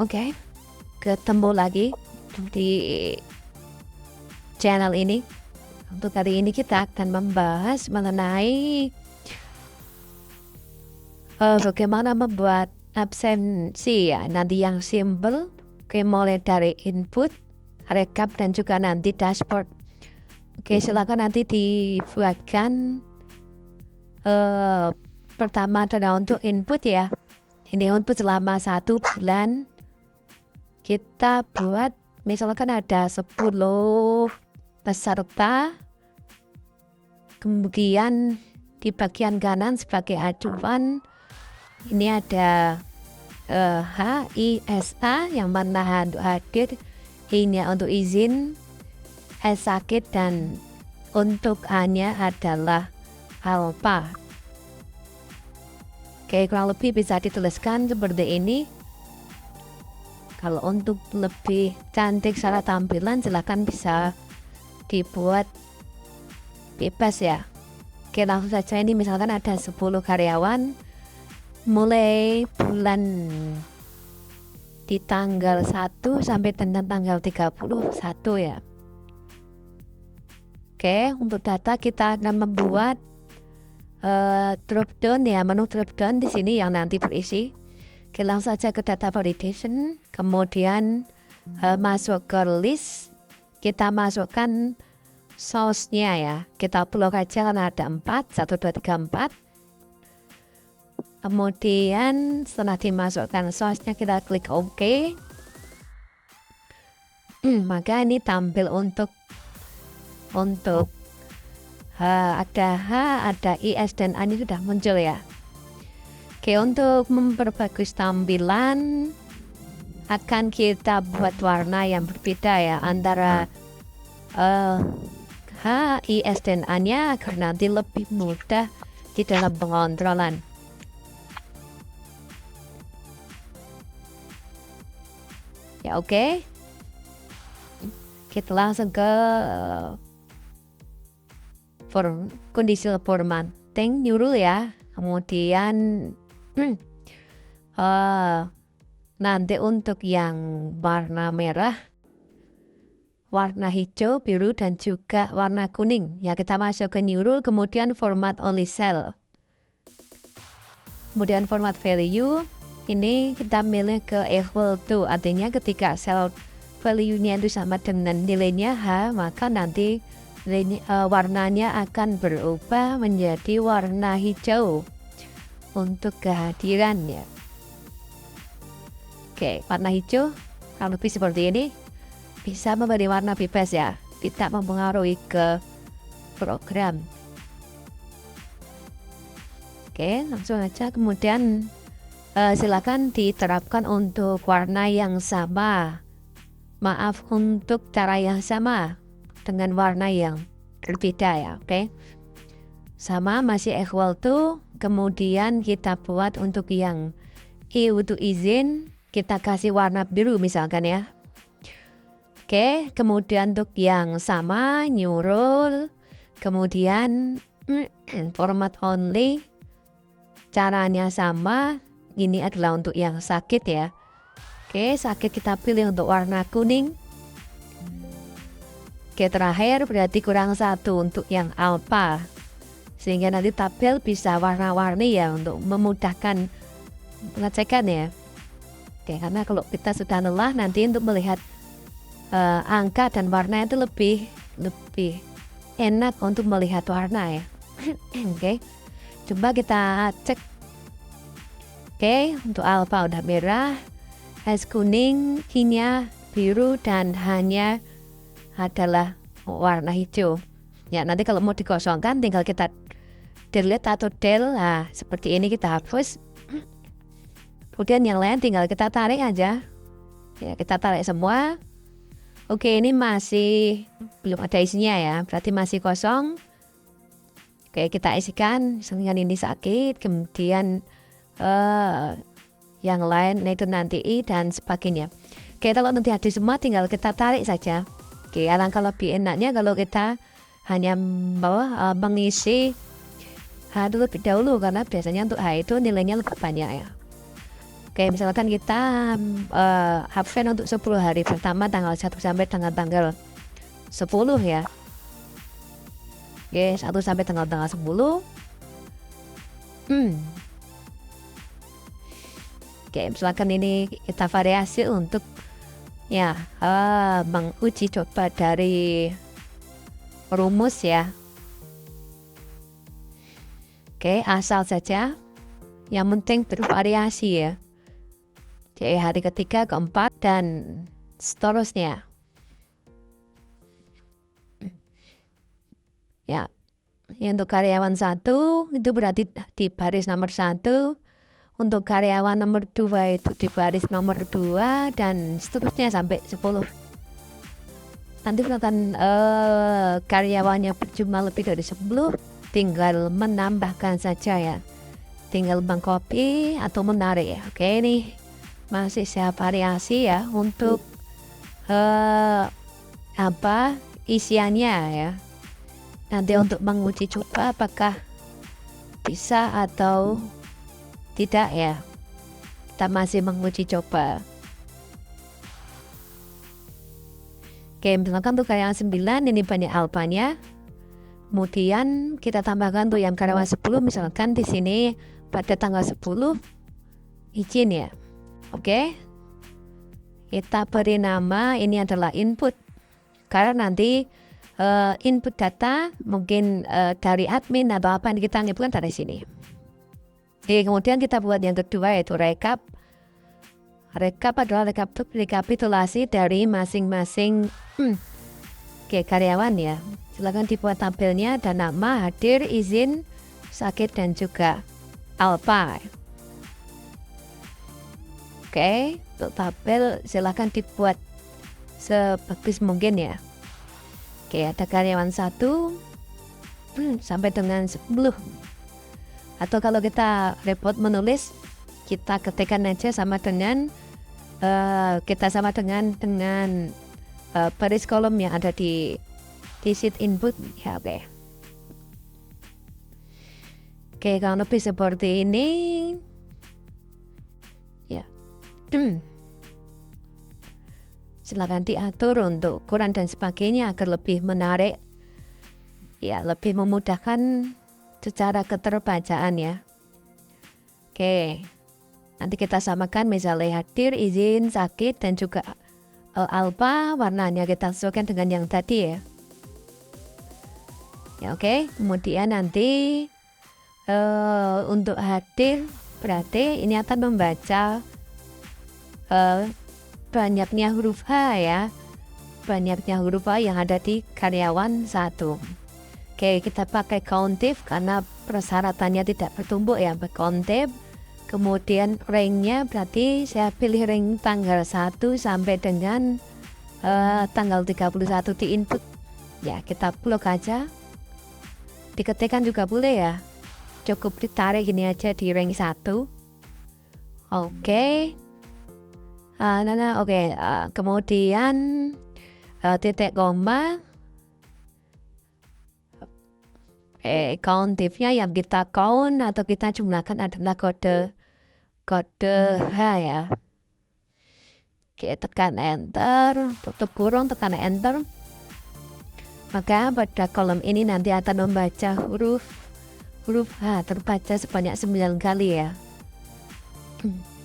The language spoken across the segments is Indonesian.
Oke, ketemu lagi di channel ini. Untuk kali ini kita akan membahas mengenai bagaimana membuat absensi ya, nanti yang simple. Oke, mulai dari input, rekap, dan juga nanti dashboard. Oke, silakan nanti dibuatkan pertama adalah untuk input ya. Ini untuk selama 1 bulan kita buat, misalkan ada 10 peserta, kemudian di bagian kanan sebagai acuan ini ada HISA yang mana hadir, I-nya untuk izin, S sakit, dan untuk A-nya adalah alpha. Oke, kurang lebih bisa dituliskan seperti ini. Kalau untuk lebih cantik secara tampilan silahkan bisa dibuat bebas ya. Oke, langsung saja. Ini misalkan ada 10 karyawan mulai bulan di tanggal 1 sampai dengan tanggal 31 ya. Oke, untuk data kita akan membuat drop down ya, menu drop down di sini yang nanti berisi. Oke, langsung saja ke data validation, kemudian masuk ke list, kita masukkan source-nya ya, kita blok aja karena ada 4, 1, 2, 3, 4. Kemudian setelah dimasukkan source-nya kita klik OK. Maka ini tampil untuk ada H, ada IS, dan A ini sudah muncul ya. Oke, untuk memperbagus tampilan akan kita buat warna yang berbeda ya antara H, IS, dan A nya agar nanti lebih mudah di dalam pengontrolan. Ya oke. Kita langsung ke conditional formatting dulu ya. Kemudian nanti untuk yang warna merah, warna hijau, biru, dan juga warna kuning ya, kita masuk ke new rule, kemudian format only cell, kemudian format value ini kita milih ke equal to, artinya ketika cell value-nya itu sama dengan nilainya H, maka nanti warnanya akan berubah menjadi warna hijau untuk kehadirannya. Oke, warna hijau kalau lebih seperti ini bisa memberi warna bebas ya, tidak mempengaruhi ke program. Oke, langsung aja. Kemudian silakan diterapkan untuk warna yang sama, maaf, untuk cara yang sama dengan warna yang berbeda ya. Oke, sama, masih equal to, kemudian kita buat untuk yang I untuk izin, kita kasih warna biru misalkan ya. Oke, kemudian untuk yang sama new rule, kemudian format only, caranya sama, ini adalah untuk yang sakit ya. Oke, sakit kita pilih untuk warna kuning. Oke, terakhir berarti kurang 1 untuk yang alpha, sehingga nanti tabel bisa warna-warni ya untuk memudahkan pengecekan ya. Oke, karena kalau kita sudah lelah nanti untuk melihat angka dan warna itu lebih enak untuk melihat warna ya. Oke, coba kita cek. Oke, untuk alpha udah merah, S kuning, I-nya biru, dan H-nya adalah warna hijau. Ya, nanti kalau mau dikosongkan tinggal kita delete atau del. Nah, seperti ini kita hapus. Kemudian yang lain tinggal kita tarik aja. Ya, kita tarik semua. Oke, ini masih belum ada isinya ya, berarti masih kosong. Oke, kita isikan. Misalnya ini sakit, kemudian yang lain itu nanti I dan sebagainya. Oke, kalau nanti ada semua tinggal kita tarik saja. Oke, alangkah lebih enaknya kalau kita hanya mengisi H dulu lebih dahulu, karena biasanya untuk H itu nilainya lebih banyak ya. Oke, Oke, misalkan kita absen untuk 10 hari pertama tanggal 1 sampai tanggal 10 ya. Oke, 1 sampai tanggal 10. Oke, misalkan ini kita variasi untuk ya menguji coba dari rumus ya. Oke, asal saja yang penting bervariasi ya. Jadi hari ketiga, keempat, dan seterusnya. Ya, untuk karyawan 1 itu berarti di baris nomor 1. Untuk karyawan nomor 2 itu di baris nomor 2 dan seterusnya sampai 10. Nanti misalkan karyawannya berjumlah lebih dari 10, tinggal menambahkan saja ya. Tinggal mengcopy atau menarik ya. Oke, ini masih saya variasi ya untuk isiannya ya. Nanti untuk menguji coba apakah bisa atau tidak ya, kita masih menguji coba. Oke, misalkan untuk karyawan 9 ini banyak alfanya. Kemudian kita tambahkan untuk yang karyawan 10, misalkan di sini pada tanggal 10 izin ya. Oke, kita beri nama ini adalah input, karena nanti input data mungkin dari admin atau apa yang kita inputkan dari sini. Jadi kemudian kita buat yang kedua yaitu recap. Recap adalah rekapitulasi dari masing-masing karyawan ya. Silakan dibuat tabelnya dan nama, hadir, izin, sakit, dan juga alpha. Oke, untuk tabel silakan dibuat sebagus mungkin ya. Oke, ada karyawan 1 sampai dengan 10. Atau kalau kita repot menulis, kita ketikkan aja sama dengan baris kolom yang ada di sheet input ya. Oke, kalau lebih seperti ini ya. Silakan diatur untuk ukuran dan sebagainya agar lebih menarik ya, lebih memudahkan secara keterbacaan ya. Oke, nanti kita samakan misalnya hadir, izin, sakit, dan juga alpha, warnanya kita sesuaikan dengan yang tadi ya. Ya oke, kemudian nanti untuk hadir berarti ini akan membaca banyaknya huruf H ya. Banyaknya huruf H yang ada di karyawan 1. Oke, kita pakai countif karena persyaratannya tidak bertumbuk ya, countif. Kemudian ranknya berarti saya pilih rank tanggal 1 sampai dengan tanggal 31 di input. Ya, kita blok aja. Diketikkan juga boleh ya. Cukup ditarik gini aja di rank 1. Oke. Kemudian titik koma. Countifnya yang kita count atau kita jumlahkan adalah kode H ya. Oke, tekan enter, tutup kurung, tekan enter. Maka pada kolom ini nanti akan membaca huruf H terbaca sebanyak 9 kali ya.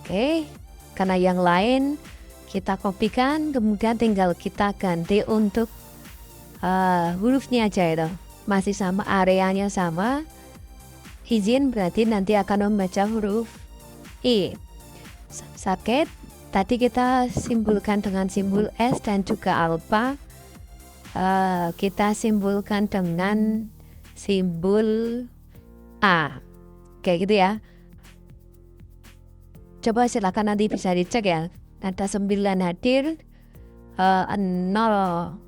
Oke, karena yang lain kita kopikan, kemudian tinggal kita ganti untuk hurufnya aja itu. Masih sama, areanya sama. Izin berarti nanti akan membaca huruf I. Sakit tadi kita simbolkan dengan simbol S dan juga alpha. Kita simbolkan dengan simbol A. Kayak gitu ya. Coba silakan nanti bisa dicek ya. Ada 9 hadir, 0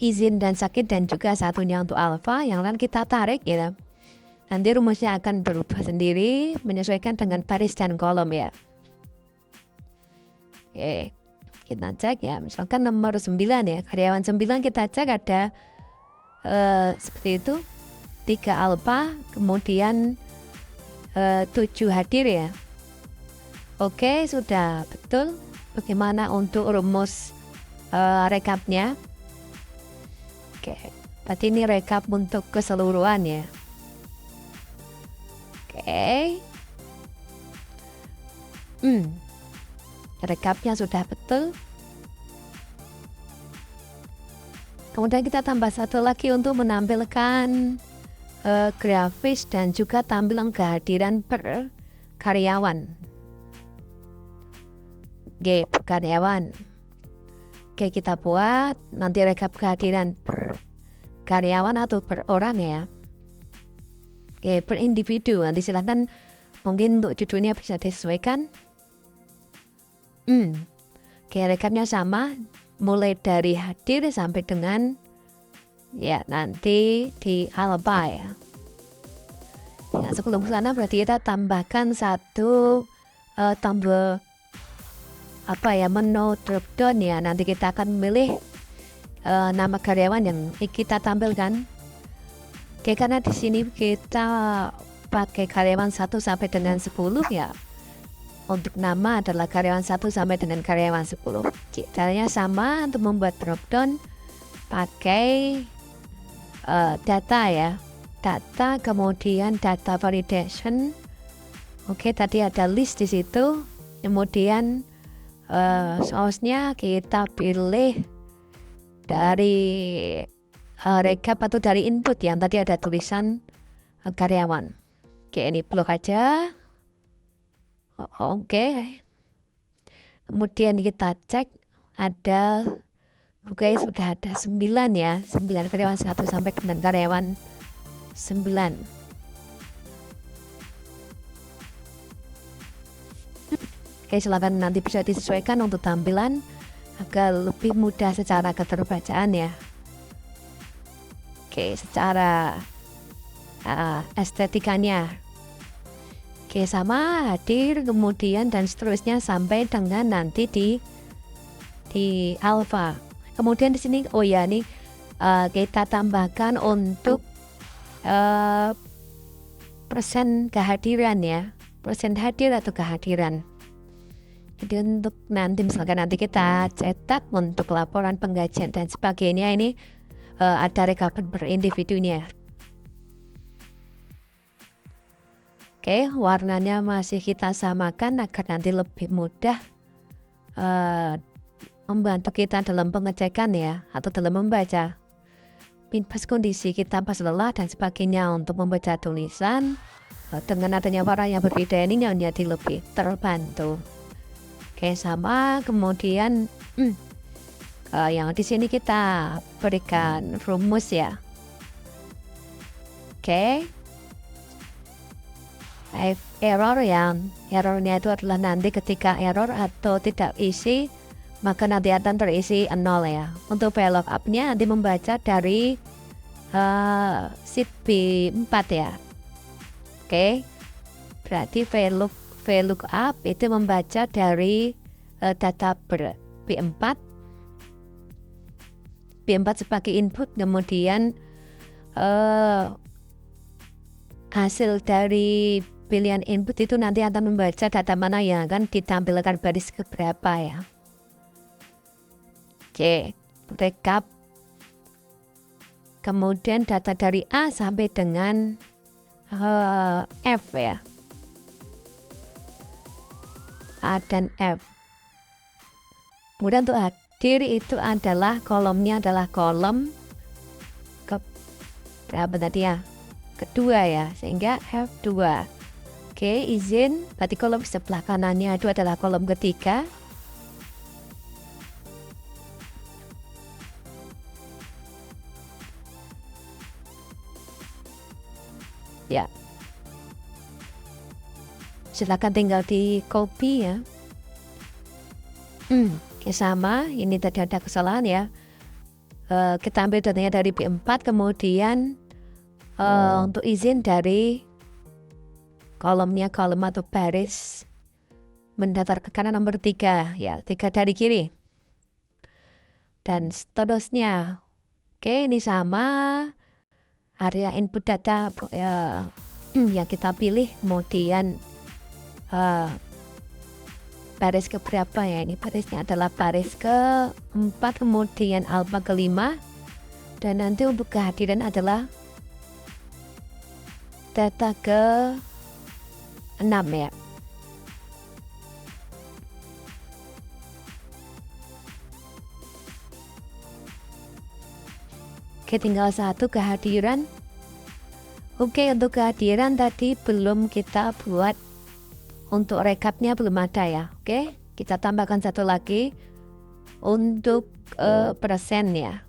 izin dan sakit, dan juga satunya untuk alpha. Yang lain kita tarik ya. Nanti rumusnya akan berubah sendiri menyesuaikan dengan baris dan kolom ya. Oke, kita cek ya. Misalkan nomor 9 ya, karyawan 9 kita cek ada seperti itu, 3 alpha, kemudian 7 hadir ya. Oke, sudah betul. Bagaimana untuk rumus rekapnya? Oke, berarti ini rekap untuk keseluruhan ya. Oke. Rekapnya sudah betul. Kemudian kita tambah satu lagi untuk menampilkan grafis dan juga tampilan kehadiran per karyawan. Oke, per karyawan. Oke, kita buat nanti rekap kehadiran per karyawan atau per orang ya. Oke, per individu. Nanti silahkan mungkin untuk judulnya bisa disesuaikan. Oke, rekapnya sama. Mulai dari hadir sampai dengan ya nanti di alpha ya. Ya, sebelum sana berarti kita tambahkan satu tombol menu drop down ya. Nanti kita akan memilih nama karyawan yang kita tampilkan. Oke, karena di sini kita pakai karyawan 1 sampai dengan 10 ya. Untuk nama adalah karyawan 1 sampai dengan karyawan 10. Caranya sama untuk membuat drop down pakai data ya. Data kemudian data validation. Oke, tadi ada list di situ. Kemudian source-nya kita pilih dari rekap atau dari input yang tadi ada tulisan karyawan. Oke, ini blok aja. Oke. Kemudian kita cek ada sudah ada 9 ya. 9 karyawan 1 sampai dengan karyawan 9. Oke, silakan nanti bisa disesuaikan untuk tampilan agar lebih mudah secara keterbacaan ya. Oke, secara estetikanya. Oke, sama hadir kemudian dan seterusnya sampai dengan nanti di alpha. Kemudian di sini nih kita tambahkan untuk persen kehadiran ya. Persen hadir atau kehadiran. Jadi untuk nanti misalkan nanti kita cetak untuk laporan penggajian dan sebagainya ini ada rekapan per individunya. Oke, warnanya masih kita samakan agar nanti lebih mudah membantu kita dalam pengecekan ya atau dalam membaca. Pas kondisi kita pas lelah dan sebagainya untuk membaca tulisan dengan adanya warna yang berbeda ini jadi lebih terbantu. Oke, sama kemudian yang di sini kita berikan rumus ya. Oke. Errornya itu adalah nanti ketika error atau tidak isi maka nanti akan terisi 0 ya. Untuk VLOOKUP-nya nanti membaca dari sheet B4 ya. Oke. Berarti VLOOKUP itu membaca dari data B4 sebagai input, kemudian hasil dari pilihan input itu nanti akan membaca data mana yang akan ditampilkan baris keberapa ya. Oke, rekap. Kemudian data dari A sampai dengan F ya. A dan F. Kemudian untuk hadir itu adalah kolomnya adalah kolom berapa tadi ya? Kedua ya, sehingga F2. Oke, izin, berarti kolom sebelah kanannya itu adalah kolom ketiga. Ya. Silakan tinggal di copy ya. Oke, sama, ini tadi ada kesalahan ya. Kita ambil datanya dari B4, kemudian untuk izin dari kolomnya kolom atau baris mendatar ke kanan nomor 3 ya, 3 dari kiri dan seterusnya. Oke, ini sama area input data yang kita pilih, kemudian baris keberapa ya, ini barisnya adalah baris ke-4, kemudian alfa ke-5, dan nanti untuk kehadiran adalah theta ke-6 ya. Oke, tinggal satu kehadiran. Oke, untuk kehadiran tadi belum kita buat. Untuk rekapnya belum ada ya. Oke, kita tambahkan satu lagi untuk persen ya.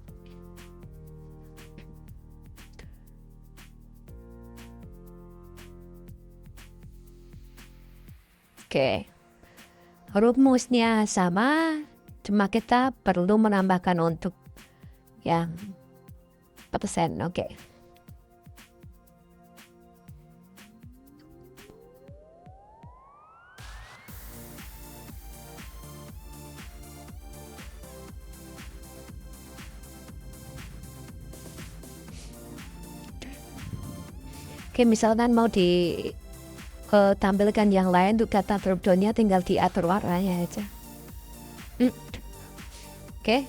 Oke, rumusnya sama, cuma kita perlu menambahkan untuk yang persen. Oke. Oke, misalkan mau tampilkan yang lain untuk kata drop-downnya tinggal diatur warnanya aja. Oke,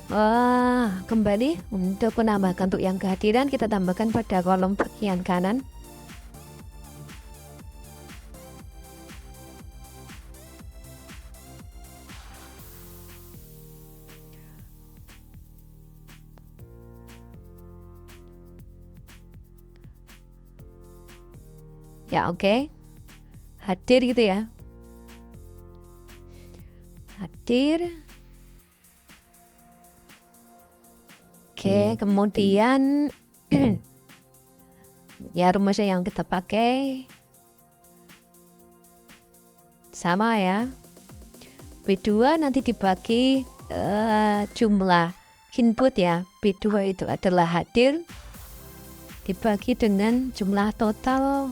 kembali untuk menambahkan untuk yang kehadiran kita tambahkan pada kolom bagian kanan. Ya, oke. Hadir gitu ya. Hadir. Oke, kemudian ya rumusnya yang kita pakai sama ya. B2 nanti dibagi jumlah input ya. B2 itu adalah hadir dibagi dengan jumlah total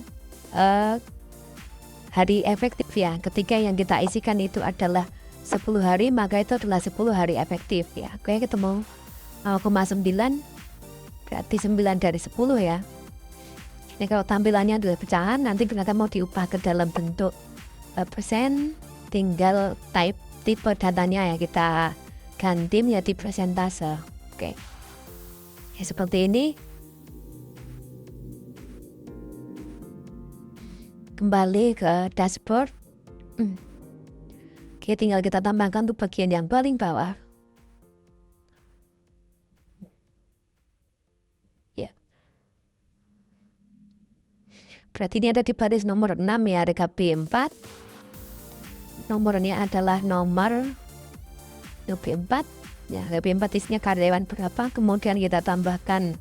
hari efektif ya. Ketika yang kita isikan itu adalah 10 hari, maka itu adalah 10 hari efektif ya. Oke, ketemu 0,9 berarti 9 dari 10 ya. Ini kalau tampilannya adalah pecahan, nanti kita mau diubah ke dalam bentuk persen, tinggal tipe datanya ya kita ganti menjadi persentase. Oke, ya seperti ini. Kembali ke dashboard. Oke, tinggal kita tambahkan untuk bagian yang paling bawah. Ya. Berarti ini ada di baris nomor 6 ya, rekap B4. Nomornya adalah nomor B4. Ya, B4 isinya karyawan berapa, kemudian kita tambahkan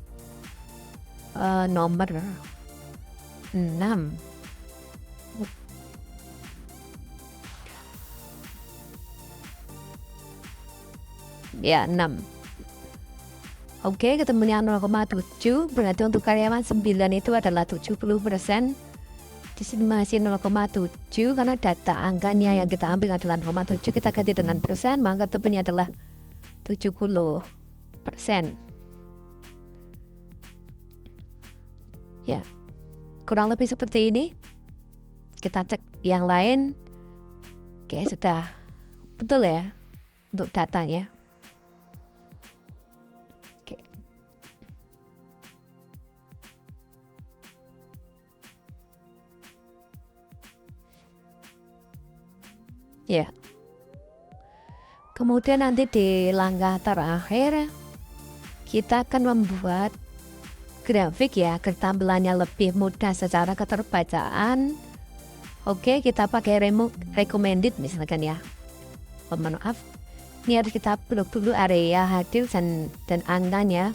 nomor 6. Ya, 6. Oke, ketemunya 0,7, berarti untuk karyawan 9 itu adalah 70%. Di sini masih 0,7 karena data angkanya yang kita ambil adalah 0,7, kita ganti dengan persen, maka ketemunya adalah 70%. Ya, kurang lebih seperti ini. Kita cek yang lain. Oke, sudah betul ya untuk datanya. Ya. Kemudian nanti di langkah terakhir kita akan membuat grafik ya, ketampilannya lebih mudah secara keterbacaan. Oke, kita pakai recommended misalkan ya. Maaf. Ini harus kita blok dulu area hadir dan angkanya.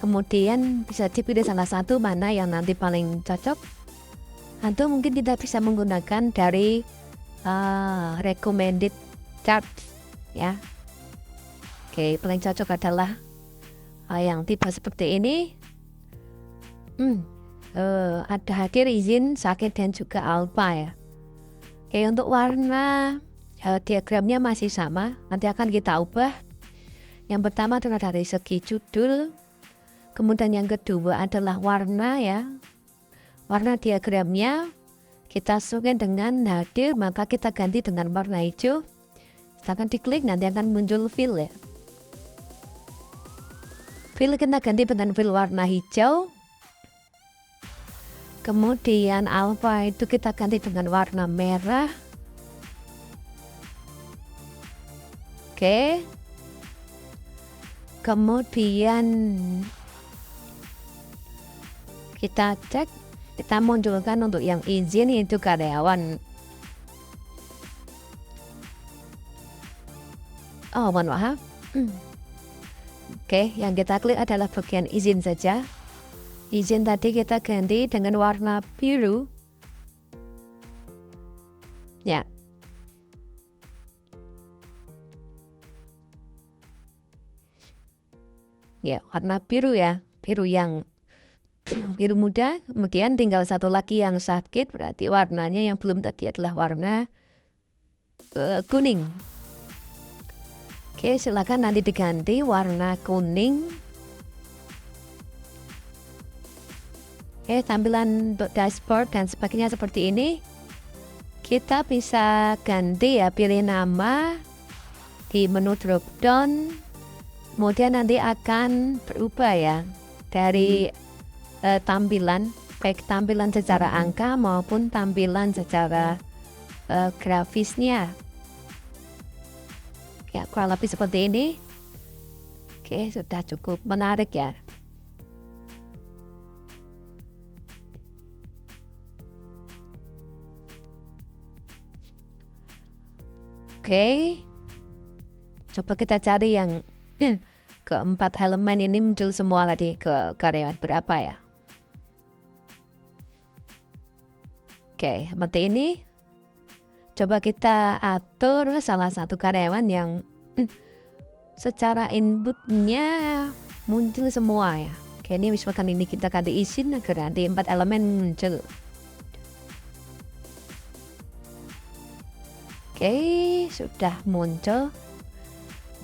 Kemudian bisa dipilih salah satu mana yang nanti paling cocok. Atau mungkin kita bisa menggunakan dari recommended chart ya. Oke, paling cocok adalah yang tipe seperti ini. Ada hadir, izin, sakit, dan juga alpha ya. Oke, untuk warna diagramnya masih sama, nanti akan kita ubah. Yang pertama adalah dari segi judul, kemudian yang kedua adalah warna ya. Warna diagramnya kita suka dengan hadir, maka kita ganti dengan warna hijau. Setelah diklik nanti akan muncul fill ya. Fill kita ganti dengan fill warna hijau. Kemudian alpha itu kita ganti dengan warna merah. Oke. Kemudian kita cek, kita munculkan untuk yang izin itu karyawan. Oh, mohon maaf. Oke, yang kita klik adalah bagian izin saja. Izin tadi kita ganti dengan warna biru. Ya. Ya, warna biru ya. Biru yang biru muda. Kemudian tinggal satu lagi yang sakit, berarti warnanya yang belum tadi adalah warna kuning. Oke, silakan nanti diganti warna kuning. Oke, tampilan dashboard dan sebagainya seperti ini. Kita bisa ganti ya, pilih nama di menu drop down. Kemudian nanti akan berubah ya dari tampilan, baik tampilan secara angka maupun tampilan secara grafisnya. Ya, kurang lebih seperti ini. Oke, sudah cukup menarik ya. Oke, coba kita cari yang keempat elemen ini muncul semua tadi ke karyawan berapa ya. Oke, seperti ini. Coba kita atur salah satu karyawan yang secara inputnya muncul semua ya. Oke, ini misalkan ini kita ganti izin agar nanti 4 elemen muncul. Oke, sudah muncul.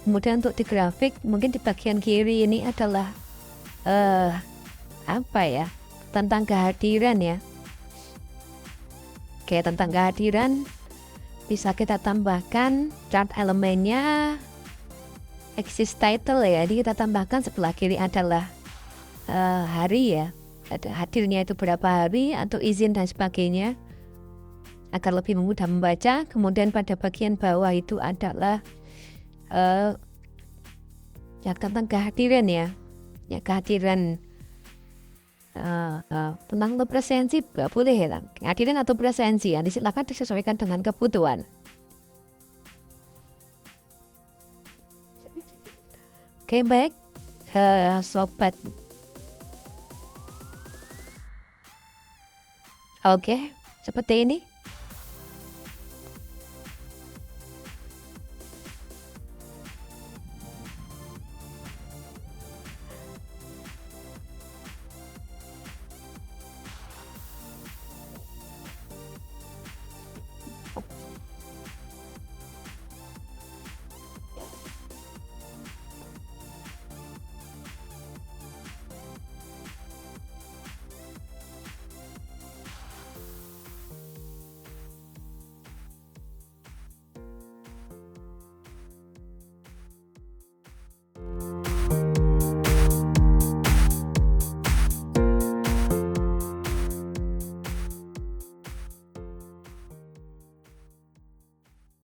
Kemudian untuk di grafik, mungkin di bagian kiri ini adalah apa ya, tentang kehadiran ya. Oke, tentang kehadiran bisa kita tambahkan chart elemennya, exist title ya. Jadi kita tambahkan sebelah kiri adalah hari ya, ada hadirnya itu berapa hari atau izin dan sebagainya agar lebih mudah membaca. Kemudian pada bagian bawah itu adalah ya tentang kehadiran ya, kehadiran tentang presensi boleh ya, kehadiran atau presensi ya, silakan disesuaikan dengan kebutuhan. Oke, baik sobat. Oke, seperti ini.